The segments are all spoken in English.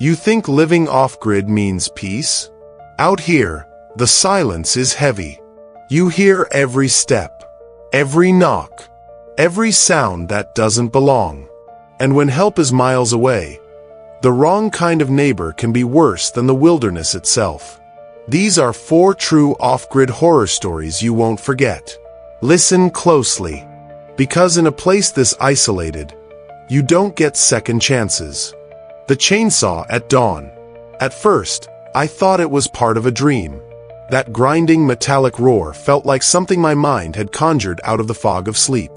You think living off-grid means peace? Out here, the silence is heavy. You hear every step, every knock, every sound that doesn't belong. And when help is miles away, the wrong kind of neighbor can be worse than the wilderness itself. These are 4 true off-grid horror stories you won't forget. Listen closely, because in a place this isolated, you don't get second chances. The chainsaw at dawn. At first, I thought it was part of a dream. That grinding metallic roar felt like something my mind had conjured out of the fog of sleep.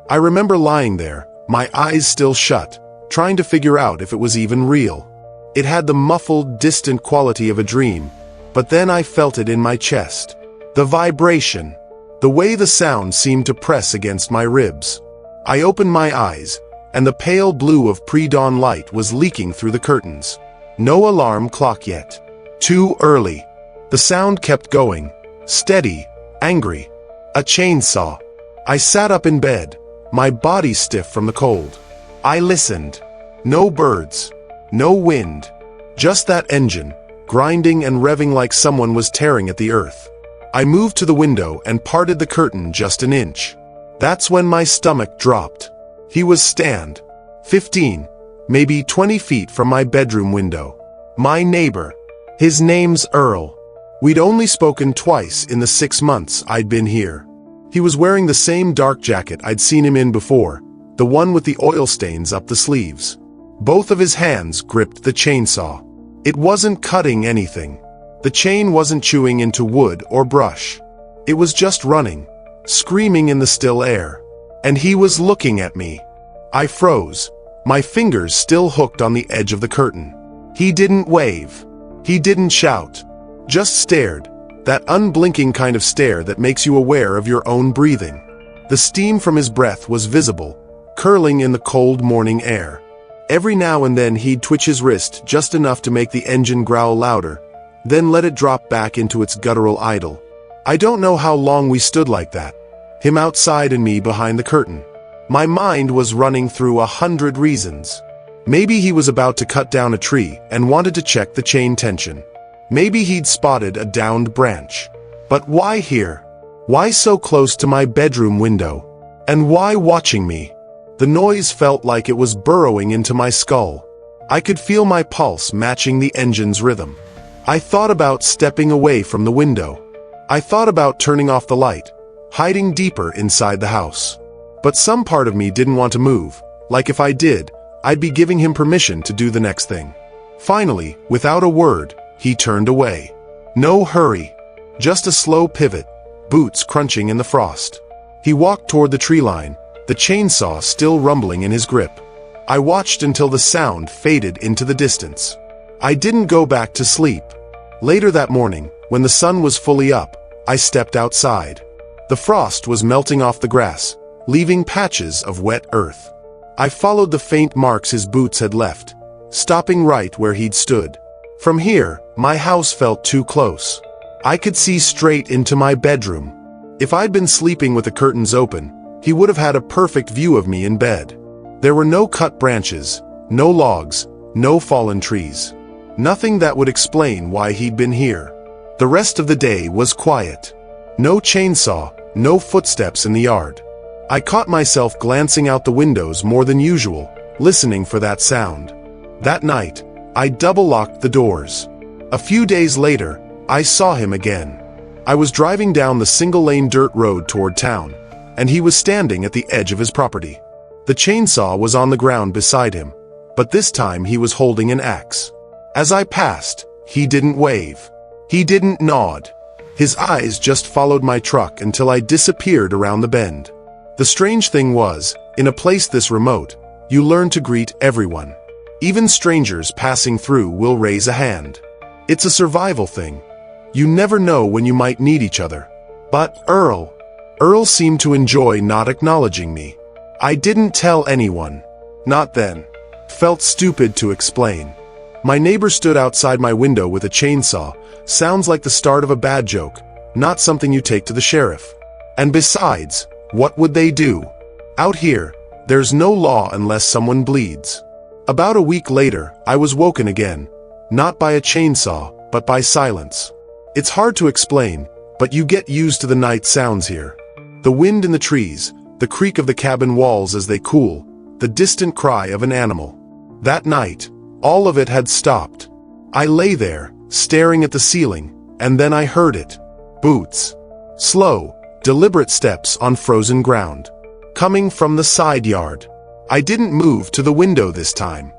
I remember lying there, my eyes still shut, trying to figure out if it was even real. It had the muffled, distant quality of a dream, but then I felt it in my chest. The vibration, the way the sound seemed to press against my ribs. I opened my eyes, and the pale blue of pre-dawn light was leaking through the curtains. No alarm clock yet. Too early. The sound kept going, steady, angry. A chainsaw. I sat up in bed, my body stiff from the cold. I listened. No birds, no wind, just that engine, grinding and revving like someone was tearing at the earth. I moved to the window and parted the curtain just an inch. That's when my stomach dropped. He was stand 15, maybe 20 feet from my bedroom window. My neighbor. His name's Earl. We'd only spoken twice in the 6 months I'd been here. He was wearing the same dark jacket I'd seen him in before, the one with the oil stains up the sleeves. Both of his hands gripped the chainsaw. It wasn't cutting anything. The chain wasn't chewing into wood or brush. It was just running, screaming in the still air. And he was looking at me. I froze, my fingers still hooked on the edge of the curtain. He didn't wave. He didn't shout. Just stared, that unblinking kind of stare that makes you aware of your own breathing. The steam from his breath was visible, curling in the cold morning air. Every now and then he'd twitch his wrist just enough to make the engine growl louder, then let it drop back into its guttural idle. I don't know how long we stood like that, him outside and me behind the curtain. My mind was running through 100 reasons. Maybe he was about to cut down a tree and wanted to check the chain tension. Maybe he'd spotted a downed branch. But why here? Why so close to my bedroom window? And why watching me? The noise felt like it was burrowing into my skull. I could feel my pulse matching the engine's rhythm. I thought about stepping away from the window. I thought about turning off the light, hiding deeper inside the house. But some part of me didn't want to move, like if I did, I'd be giving him permission to do the next thing. Finally, without a word, he turned away. No hurry, just a slow pivot, boots crunching in the frost. He walked toward the tree line, the chainsaw still rumbling in his grip. I watched until the sound faded into the distance. I didn't go back to sleep. Later that morning, when the sun was fully up, I stepped outside. The frost was melting off the grass, leaving patches of wet earth. I followed the faint marks his boots had left, stopping right where he'd stood. From here, my house felt too close. I could see straight into my bedroom. If I'd been sleeping with the curtains open, he would have had a perfect view of me in bed. There were no cut branches, no logs, no fallen trees. Nothing that would explain why he'd been here. The rest of the day was quiet. No chainsaw, no footsteps in the yard. I caught myself glancing out the windows more than usual, listening for that sound. That night, I double-locked the doors. A few days later, I saw him again. I was driving down the single-lane dirt road toward town, and he was standing at the edge of his property. The chainsaw was on the ground beside him, but this time he was holding an axe. As I passed, he didn't wave. He didn't nod. His eyes just followed my truck until I disappeared around the bend. The strange thing was, in a place this remote, you learn to greet everyone. Even strangers passing through will raise a hand. It's a survival thing. You never know when you might need each other. But Earl seemed to enjoy not acknowledging me. I didn't tell anyone. Not then. Felt stupid to explain. My neighbor stood outside my window with a chainsaw. Sounds like the start of a bad joke, not something you take to the sheriff. And besides, what would they do? Out here, there's no law unless someone bleeds. About a week later, I was woken again, not by a chainsaw, but by silence. It's hard to explain, but you get used to the night sounds here. The wind in the trees, the creak of the cabin walls as they cool, the distant cry of an animal. That night, all of it had stopped. I lay there, staring at the ceiling, and then I heard it. Boots. Slow, deliberate steps on frozen ground. Coming from the side yard. I didn't move to the window this time.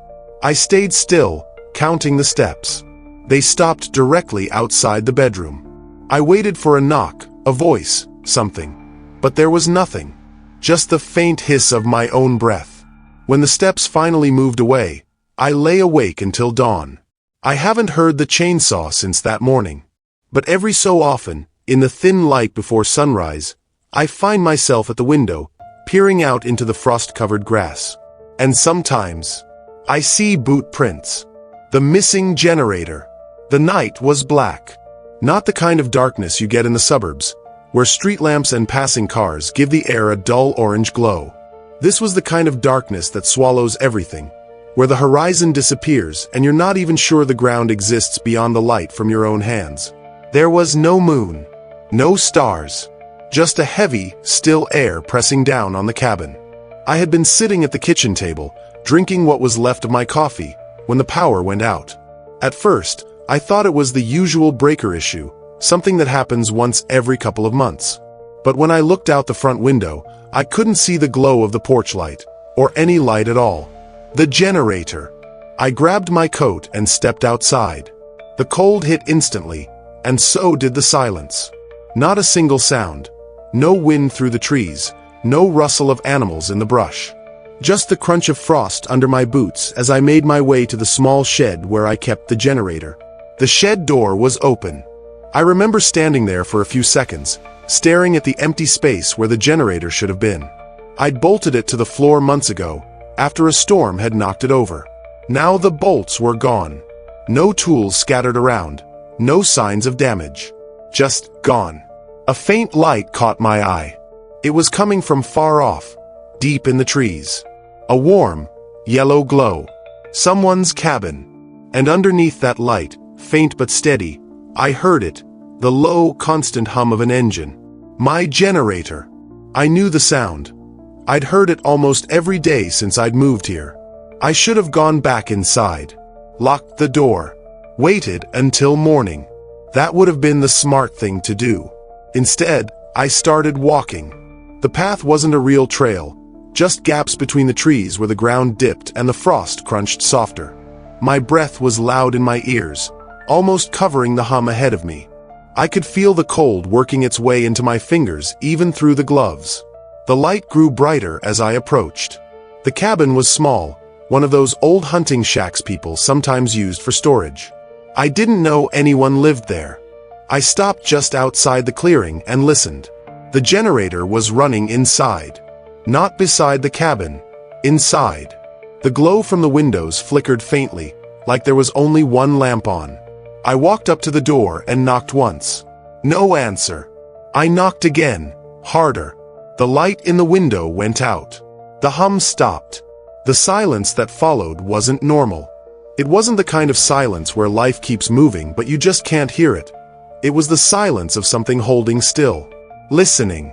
I stayed still, counting the steps. They stopped directly outside the bedroom. I waited for a knock, a voice, something. But there was nothing. Just the faint hiss of my own breath. When the steps finally moved away, I lay awake until dawn. I haven't heard the chainsaw since that morning. But every so often, in the thin light before sunrise, I find myself at the window, peering out into the frost-covered grass. And sometimes, I see boot prints. The missing generator. The night was black. Not the kind of darkness you get in the suburbs, where street lamps and passing cars give the air a dull orange glow. This was the kind of darkness that swallows everything, where the horizon disappears and you're not even sure the ground exists beyond the light from your own hands. There was no moon, no stars, just a heavy, still air pressing down on the cabin. I had been sitting at the kitchen table, drinking what was left of my coffee, when the power went out. At first, I thought it was the usual breaker issue, something that happens once every couple of months. But when I looked out the front window, I couldn't see the glow of the porch light, or any light at all. The generator. I grabbed my coat and stepped outside. The cold hit instantly, and so did the silence. Not a single sound. No wind through the trees, no rustle of animals in the brush. Just the crunch of frost under my boots as I made my way to the small shed where I kept the generator. The shed door was open. I remember standing there for a few seconds, staring at the empty space where the generator should have been. I'd bolted it to the floor months ago, after a storm had knocked it over. Now the bolts were gone. No tools scattered around, no signs of damage. Just gone. A faint light caught my eye. It was coming from far off, deep in the trees. A warm, yellow glow. Someone's cabin. And underneath that light, faint but steady, I heard it, the low, constant hum of an engine. My generator. I knew the sound. I'd heard it almost every day since I'd moved here. I should have gone back inside, locked the door, waited until morning. That would have been the smart thing to do. Instead, I started walking. The path wasn't a real trail, just gaps between the trees where the ground dipped and the frost crunched softer. My breath was loud in my ears, almost covering the hum ahead of me. I could feel the cold working its way into my fingers even through the gloves. The light grew brighter as I approached. The cabin was small, one of those old hunting shacks people sometimes used for storage. I didn't know anyone lived there. I stopped just outside the clearing and listened. The generator was running inside. Not beside the cabin, inside. The glow from the windows flickered faintly, like there was only one lamp on. I walked up to the door and knocked once. No answer. I knocked again, harder. The light in the window went out. The hum stopped. The silence that followed wasn't normal. It wasn't the kind of silence where life keeps moving but you just can't hear it. It was the silence of something holding still, listening.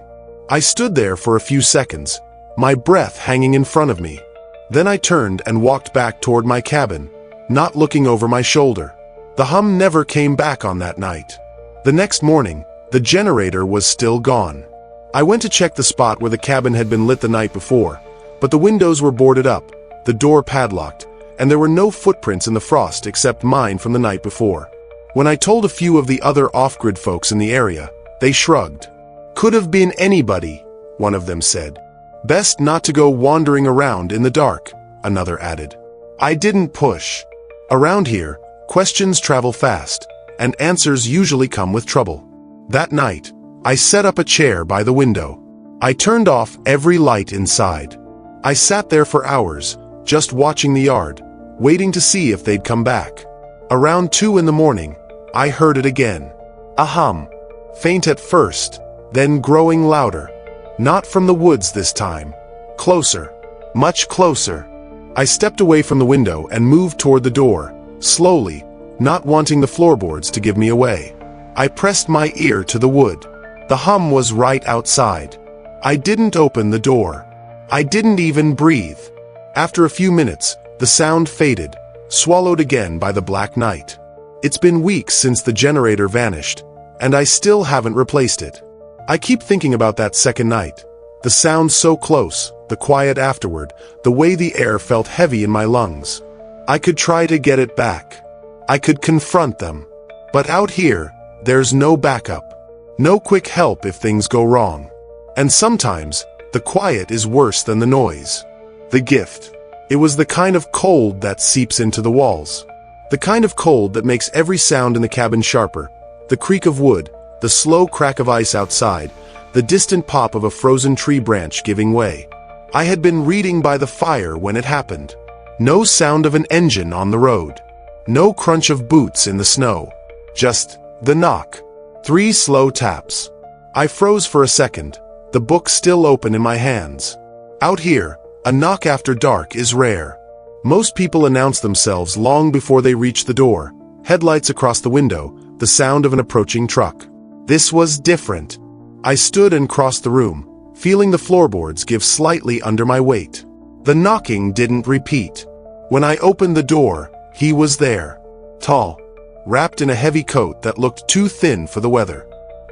I stood there for a few seconds, my breath hanging in front of me. Then I turned and walked back toward my cabin, not looking over my shoulder. The hum never came back on that night. The next morning, the generator was still gone. I went to check the spot where the cabin had been lit the night before, but the windows were boarded up, the door padlocked, and there were no footprints in the frost except mine from the night before. When I told a few of the other off-grid folks in the area, they shrugged. Could have been anybody, one of them said. Best not to go wandering around in the dark, another added. I didn't push. Around here, questions travel fast, and answers usually come with trouble. That night, I set up a chair by the window. I turned off every light inside. I sat there for hours, just watching the yard, waiting to see if they'd come back. Around 2 in the morning, I heard it again. A hum. Faint at first, then growing louder. Not from the woods this time. Closer. Much closer. I stepped away from the window and moved toward the door, slowly, not wanting the floorboards to give me away. I pressed my ear to the wood. The hum was right outside. I didn't open the door. I didn't even breathe. After a few minutes, the sound faded, swallowed again by the black night. It's been weeks since the generator vanished, and I still haven't replaced it. I keep thinking about that second night. The sound so close, the quiet afterward, the way the air felt heavy in my lungs. I could try to get it back. I could confront them. But out here, there's no backup. No quick help if things go wrong. And sometimes, the quiet is worse than the noise. The gift. It was the kind of cold that seeps into the walls. The kind of cold that makes every sound in the cabin sharper. The creak of wood, the slow crack of ice outside, the distant pop of a frozen tree branch giving way. I had been reading by the fire when it happened. No sound of an engine on the road. No crunch of boots in the snow. Just the knock. 3 slow taps. I froze for a second, the book still open in my hands. Out here, a knock after dark is rare. Most people announce themselves long before they reach the door, headlights across the window, the sound of an approaching truck. This was different. I stood and crossed the room, feeling the floorboards give slightly under my weight. The knocking didn't repeat. When I opened the door, he was there. Tall, wrapped in a heavy coat that looked too thin for the weather.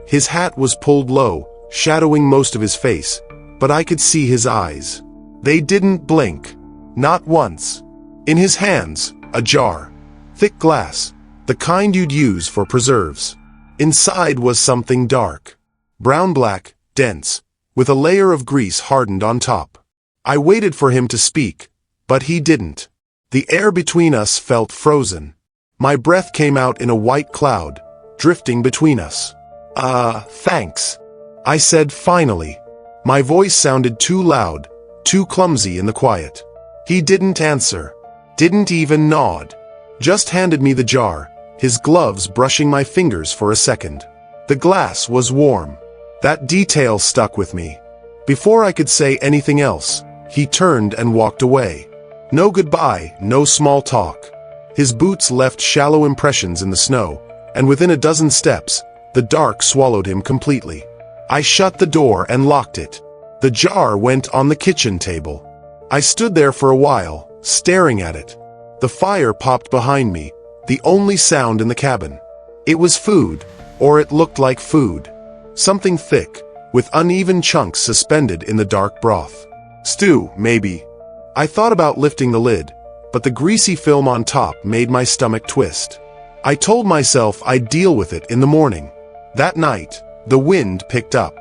His hat was pulled low, shadowing most of his face, but I could see his eyes. They didn't blink. Not once. In his hands, a jar. Thick glass, the kind you'd use for preserves. Inside was something dark. Brown-black, dense, with a layer of grease hardened on top. I waited for him to speak, but he didn't. The air between us felt frozen. My breath came out in a white cloud, drifting between us. Thanks. I said finally. My voice sounded too loud, too clumsy in the quiet. He didn't answer. Didn't even nod. Just handed me the jar, his gloves brushing my fingers for a second. The glass was warm. That detail stuck with me. Before I could say anything else, he turned and walked away. No goodbye, no small talk. His boots left shallow impressions in the snow, and within a dozen steps, the dark swallowed him completely. I shut the door and locked it. The jar went on the kitchen table. I stood there for a while, staring at it. The fire popped behind me, the only sound in the cabin. It was food, or it looked like food. Something thick, with uneven chunks suspended in the dark broth. Stew, maybe. I thought about lifting the lid, but the greasy film on top made my stomach twist. I told myself I'd deal with it in the morning. That night, the wind picked up.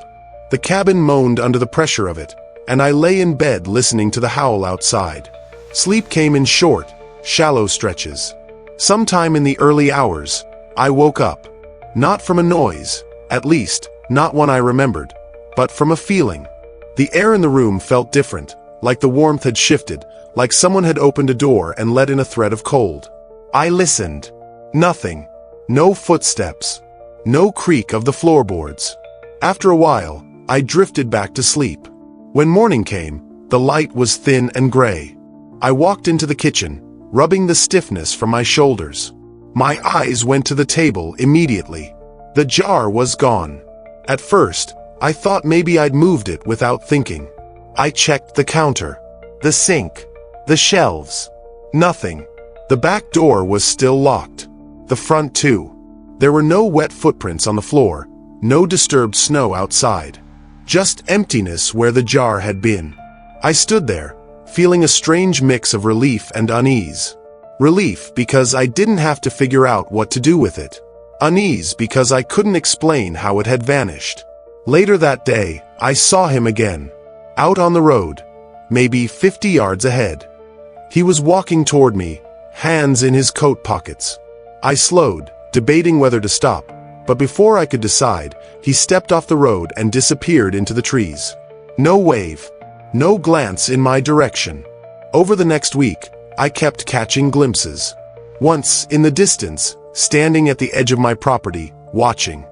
The cabin moaned under the pressure of it, and I lay in bed listening to the howl outside. Sleep came in short, shallow stretches. Sometime in the early hours, I woke up. Not from a noise, at least, not one I remembered, but from a feeling. The air in the room felt different, like the warmth had shifted, like someone had opened a door and let in a thread of cold. I listened. Nothing. No footsteps. No creak of the floorboards. After a while, I drifted back to sleep. When morning came, the light was thin and gray. I walked into the kitchen, rubbing the stiffness from my shoulders. My eyes went to the table immediately. The jar was gone. At first, I thought maybe I'd moved it without thinking. I checked the counter, the sink, the shelves. Nothing. The back door was still locked. The front too. There were no wet footprints on the floor, no disturbed snow outside. Just emptiness where the jar had been. I stood there, feeling a strange mix of relief and unease. Relief because I didn't have to figure out what to do with it. Unease because I couldn't explain how it had vanished. Later that day, I saw him again. Out on the road, maybe 50 yards ahead. He was walking toward me, hands in his coat pockets. I slowed, debating whether to stop, but before I could decide, he stepped off the road and disappeared into the trees. No wave, no glance in my direction. Over the next week, I kept catching glimpses. Once, in the distance, standing at the edge of my property, watching.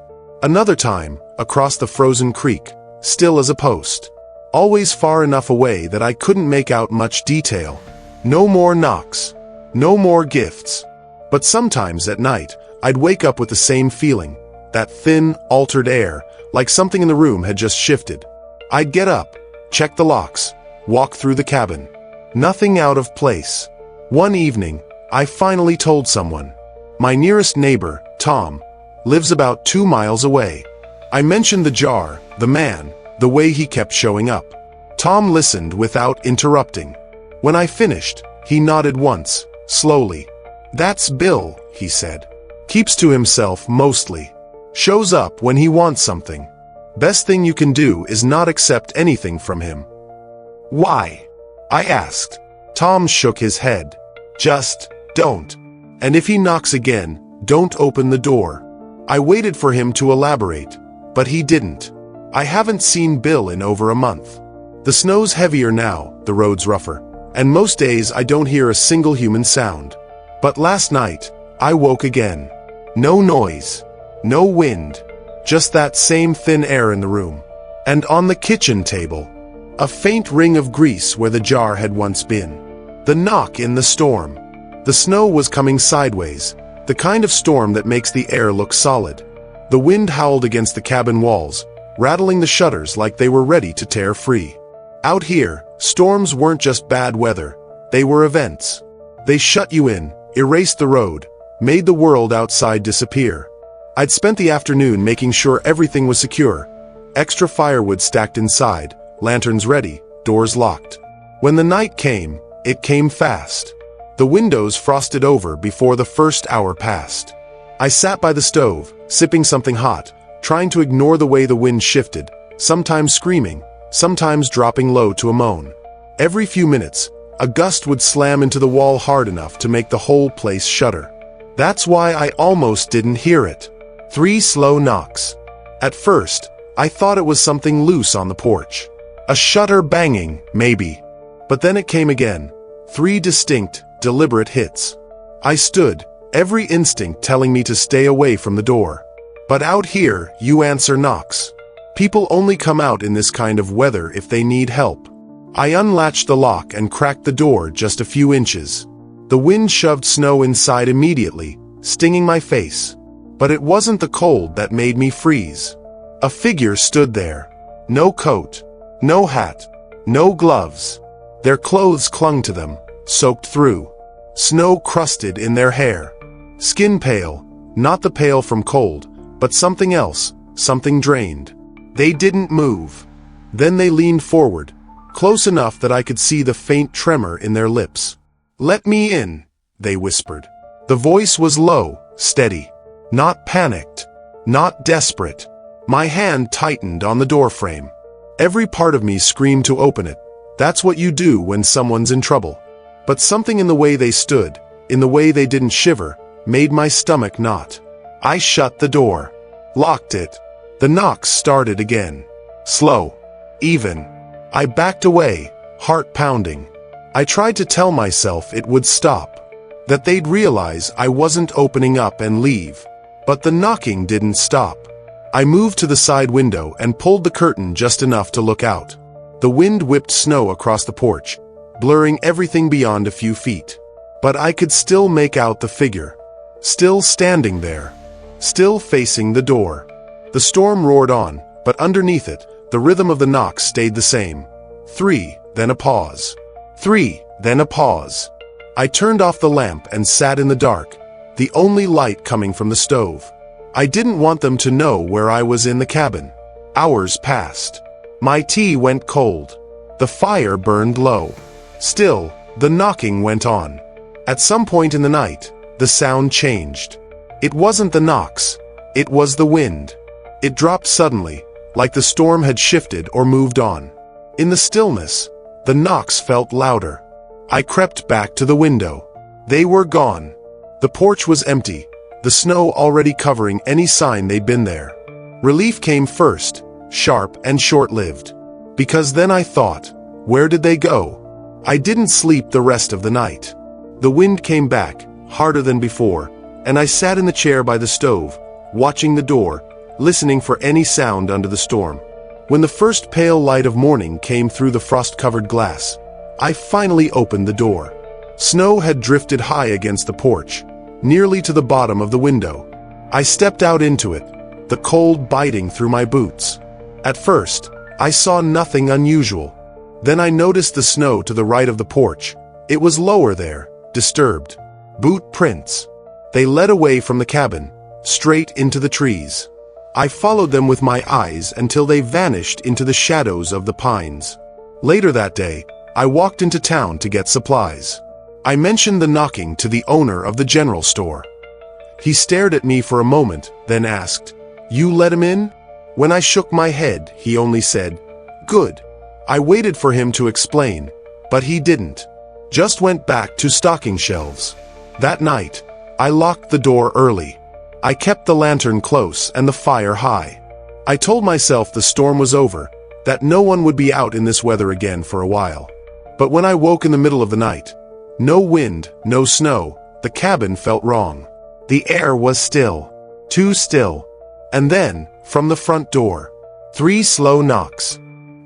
Another time, across the frozen creek, still as a post. Always far enough away that I couldn't make out much detail. No more knocks. No more gifts. But sometimes at night, I'd wake up with the same feeling, that thin, altered air, like something in the room had just shifted. I'd get up, check the locks, walk through the cabin. Nothing out of place. One evening, I finally told someone. My nearest neighbor, Tom, lives about 2 miles away. I mentioned the jar, the man, the way he kept showing up. Tom listened without interrupting. When I finished, he nodded once, slowly. "That's Bill," he said. "Keeps to himself mostly. Shows up when he wants something. Best thing you can do is not accept anything from him." "Why?" I asked. Tom shook his head. "Just don't. And if he knocks again, don't open the door." I waited for him to elaborate, but he didn't. I haven't seen Bill in over a month. The snow's heavier now, the road's rougher, and most days I don't hear a single human sound. But last night, I woke again. No noise. No wind. Just that same thin air in the room. And on the kitchen table, a faint ring of grease where the jar had once been. The knock in the storm. The snow was coming sideways, the kind of storm that makes the air look solid. The wind howled against the cabin walls, rattling the shutters like they were ready to tear free. Out here, storms weren't just bad weather, they were events. They shut you in, erased the road, made the world outside disappear. I'd spent the afternoon making sure everything was secure. Extra firewood stacked inside, lanterns ready, doors locked. When the night came, it came fast. The windows frosted over before the first hour passed. I sat by the stove, sipping something hot, trying to ignore the way the wind shifted, sometimes screaming, sometimes dropping low to a moan. Every few minutes, a gust would slam into the wall hard enough to make the whole place shudder. That's why I almost didn't hear it. 3 slow knocks. At first, I thought it was something loose on the porch. A shutter banging, maybe. But then it came again. 3 distinct, deliberate hits. I stood, every instinct telling me to stay away from the door. But out here, you answer knocks. People only come out in this kind of weather if they need help. I unlatched the lock and cracked the door just a few inches. The wind shoved snow inside immediately, stinging my face. But it wasn't the cold that made me freeze. A figure stood there. No coat, no hat, no gloves. Their clothes clung to them, soaked through. Snow crusted in their hair. Skin pale, not the pale from cold, but something else, something drained. They didn't move. Then they leaned forward, close enough that I could see the faint tremor in their lips. "Let me in," they whispered. The voice was low, steady. Not panicked. Not desperate. My hand tightened on the doorframe. Every part of me screamed to open it. That's what you do when someone's in trouble. But something in the way they stood, in the way they didn't shiver, made my stomach knot. I shut the door. Locked it. The knocks started again. Slow. Even. I backed away, heart pounding. I tried to tell myself it would stop. That they'd realize I wasn't opening up and leave. But the knocking didn't stop. I moved to the side window and pulled the curtain just enough to look out. The wind whipped snow across the porch, blurring everything beyond a few feet. But I could still make out the figure. Still standing there. Still facing the door. The storm roared on, but underneath it, the rhythm of the knocks stayed the same. 3, then a pause. 3, then a pause. I turned off the lamp and sat in the dark, the only light coming from the stove. I didn't want them to know where I was in the cabin. Hours passed. My tea went cold. The fire burned low. Still, the knocking went on. At some point in the night, the sound changed. It wasn't the knocks. It was the wind. It dropped suddenly, like the storm had shifted or moved on. In the stillness, the knocks felt louder. I crept back to the window. They were gone. The porch was empty, the snow already covering any sign they'd been there. Relief came first, sharp and short-lived. Because then I thought, where did they go? I didn't sleep the rest of the night. The wind came back, harder than before, and I sat in the chair by the stove, watching the door, listening for any sound under the storm. When the first pale light of morning came through the frost-covered glass, I finally opened the door. Snow had drifted high against the porch, nearly to the bottom of the window. I stepped out into it, the cold biting through my boots. At first, I saw nothing unusual. Then I noticed the snow to the right of the porch. It was lower there, disturbed. Boot prints. They led away from the cabin, straight into the trees. I followed them with my eyes until they vanished into the shadows of the pines. Later that day, I walked into town to get supplies. I mentioned the knocking to the owner of the general store. He stared at me for a moment, then asked, "You let him in?" When I shook my head, he only said, "Good." I waited for him to explain, but he didn't. Just went back to stocking shelves. That night, I locked the door early. I kept the lantern close and the fire high. I told myself the storm was over, that no one would be out in this weather again for a while. But when I woke in the middle of the night, no wind, no snow, the cabin felt wrong. The air was still, too still. And then, from the front door, 3 slow knocks.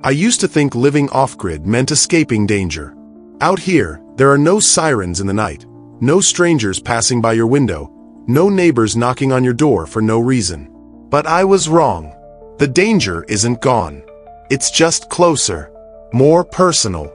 I used to think living off-grid meant escaping danger. Out here, there are no sirens in the night, no strangers passing by your window, no neighbors knocking on your door for no reason. But I was wrong. The danger isn't gone. It's just closer, more personal.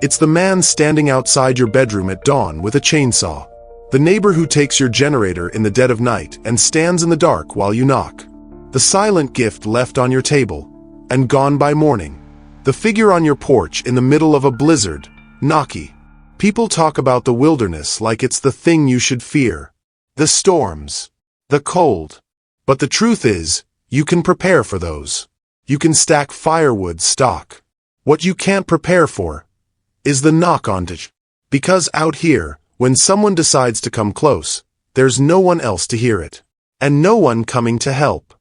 It's the man standing outside your bedroom at dawn with a chainsaw. The neighbor who takes your generator in the dead of night and stands in the dark while you knock. The silent gift left on your table and gone by morning. The figure on your porch in the middle of a blizzard, knocky. People talk about the wilderness like it's the thing you should fear. The storms, the cold. But the truth is, you can prepare for those. You can stack firewood stock. What you can't prepare for is the knock-on. Because out here, when someone decides to come close, there's no one else to hear it. And no one coming to help.